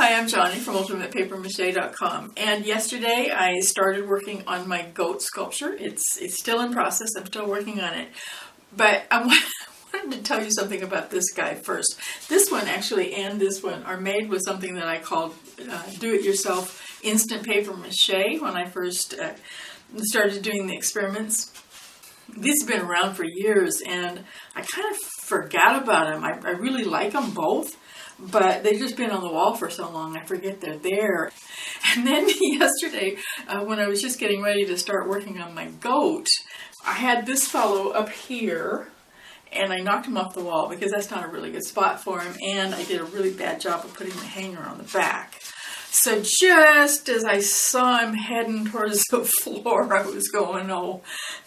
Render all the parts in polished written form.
Hi, I'm Johnny from ultimatepapermache.com, and yesterday I started working on my goat sculpture. It's still in process. I'm still working on it, but I wanted to tell you something about this guy first. This one actually and this one are made with something that I called do-it-yourself Instant Paper Mache when I first started doing the experiments. These have been around for years, and I kind of forgot about them. I really like them both, but they've just been on the wall for so long I forget they're there. And then yesterday, when I was just getting ready to start working on my goat, I had this fellow up here, and I knocked him off the wall because that's not a really good spot for him, and I did a really bad job of putting the hanger on the back. So just as I saw him heading towards the floor, I was going, oh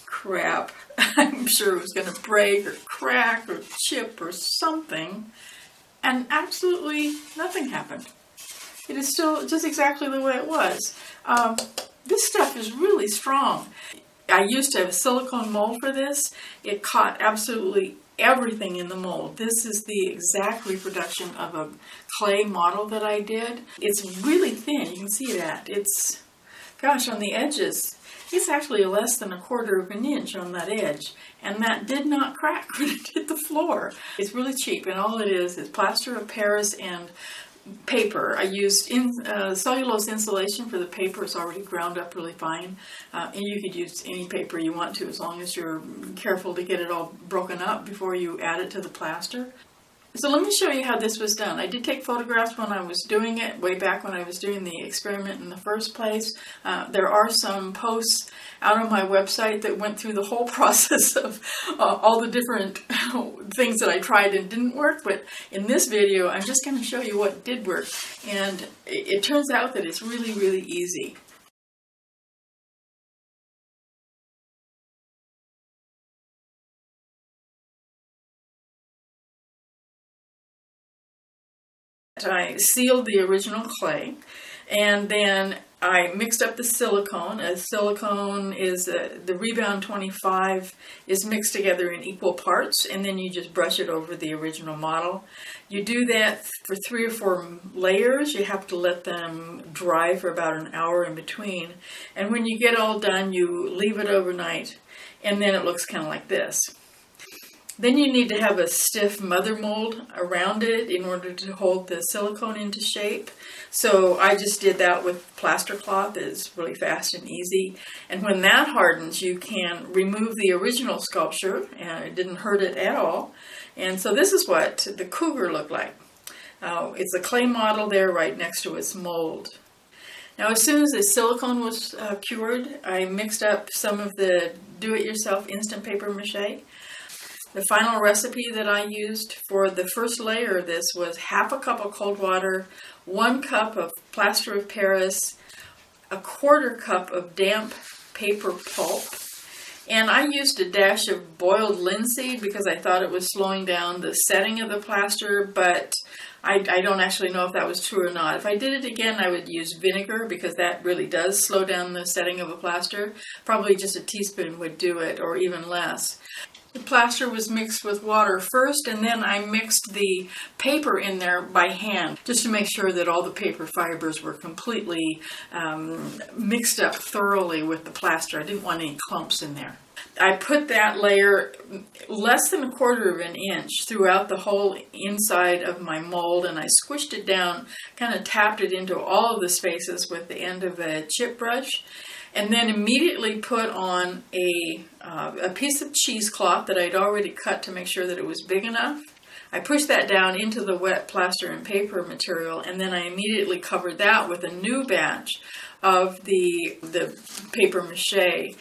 crap, I'm sure it was going to break or crack or chip or something. And absolutely nothing happened. It is still just exactly the way it was. This stuff is really strong. I used to have a silicone mold for this. It caught absolutely everything in the mold. This is the exact reproduction of a clay model that I did. It's really thin. You can see that. It's, gosh, on the edges, it's actually less than 1/4 of an inch on that edge. And that did not crack when it hit the floor. It's really cheap, and all it is plaster of Paris and paper. I used cellulose insulation for the paper. It's already ground up really fine. And you could use any paper you want to as long as you're careful to get it all broken up before you add it to the plaster. So let me show you how this was done. I did take photographs when I was doing it, way back when I was doing the experiment in the first place. There are some posts out on my website that went through the whole process of all the different things that I tried and didn't work. But in this video, I'm just going to show you what did work. And it turns out that it's really, really easy. I sealed the original clay, and then I mixed up the silicone. Silicone is the Rebound 25 is mixed together in equal parts, and then you just brush it over the original model. You do that for 3 or 4 layers. You have to let them dry for about an hour in between, and when you get all done, you leave it overnight, and then it looks kind of like this. Then you need to have a stiff mother mold around it in order to hold the silicone into shape. So I just did that with plaster cloth. It's really fast and easy. And when that hardens, you can remove the original sculpture, and it didn't hurt it at all. And so this is what the cougar looked like. It's a clay model there right next to its mold. Now, as soon as the silicone was cured, I mixed up some of the do-it-yourself Instant Paper Mache. The final recipe that I used for the first layer of this was 1/2 cup of cold water, 1 cup of plaster of Paris, 1/4 cup of damp paper pulp, and I used a dash of boiled linseed because I thought it was slowing down the setting of the plaster, but I don't actually know if that was true or not. If I did it again, I would use vinegar because that really does slow down the setting of a plaster. Probably just a teaspoon would do it, or even less. The plaster was mixed with water first, and then I mixed the paper in there by hand just to make sure that all the paper fibers were completely mixed up thoroughly with the plaster. I didn't want any clumps in there. I put that layer less than 1/4 of an inch throughout the whole inside of my mold, and I squished it down, kind of tapped it into all of the spaces with the end of a chip brush, and then immediately put on a piece of cheesecloth that I'd already cut to make sure that it was big enough. I pushed that down into the wet plaster and paper material, and then I immediately covered that with a new batch of the paper mache.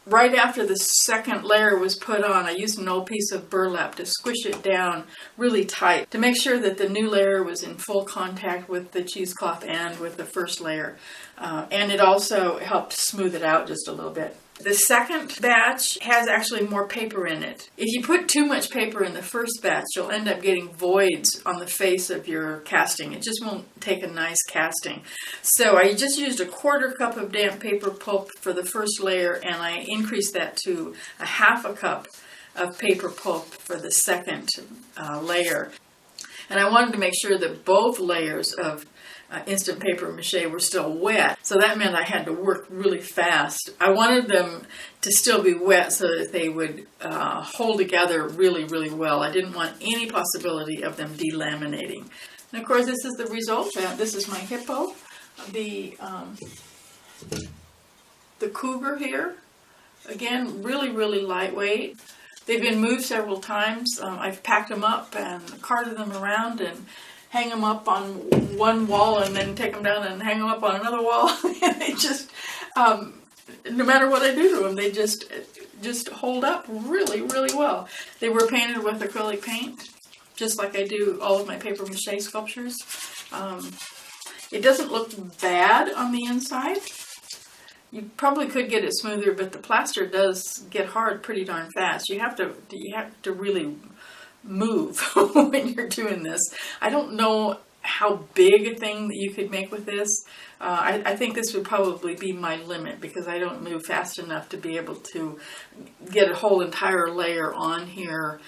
Right after the second layer was put on, I used an old piece of burlap to squish it down really tight to make sure that the new layer was in full contact with the cheesecloth and with the first layer. And it also helped smooth it out just a little bit. The second batch has actually more paper in it. If you put too much paper in the first batch, you'll end up getting voids on the face of your casting. It just won't take a nice casting. So I just used 1/4 cup of damp paper pulp for the first layer, and I increased that to 1/2 cup of paper pulp for the second layer. And I wanted to make sure that both layers of Instant Paper Mache were still wet. So that meant I had to work really fast. I wanted them to still be wet so that they would hold together really, really well. I didn't want any possibility of them delaminating. And of course, this is the result. This is my hippo. The cougar here. Again, really, really lightweight. They've been moved several times. I've packed them up and carted them around and hang them up on one wall and then take them down and hang them up on another wall. And they just, no matter what I do to them, they just hold up really, really well. They were painted with acrylic paint, just like I do all of my paper mache sculptures. It doesn't look bad on the inside. You probably could get it smoother, but the plaster does get hard pretty darn fast. You have to really move when you're doing this. I don't know how big a thing that you could make with this. I think this would probably be my limit because I don't move fast enough to be able to get a whole entire layer on here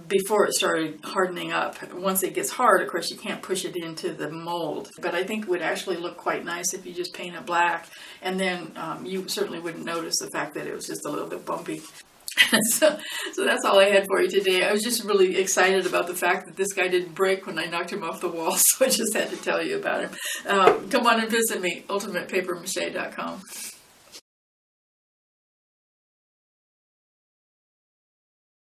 before it started hardening up. Once it gets hard, of course, you can't push it into the mold. But I think it would actually look quite nice if you just paint it black, and then you certainly wouldn't notice the fact that it was just a little bit bumpy. So that's all I had for you today. I was just really excited about the fact that this guy didn't break when I knocked him off the wall, so I just had to tell you about him. Come on and visit me, ultimatepapermache.com.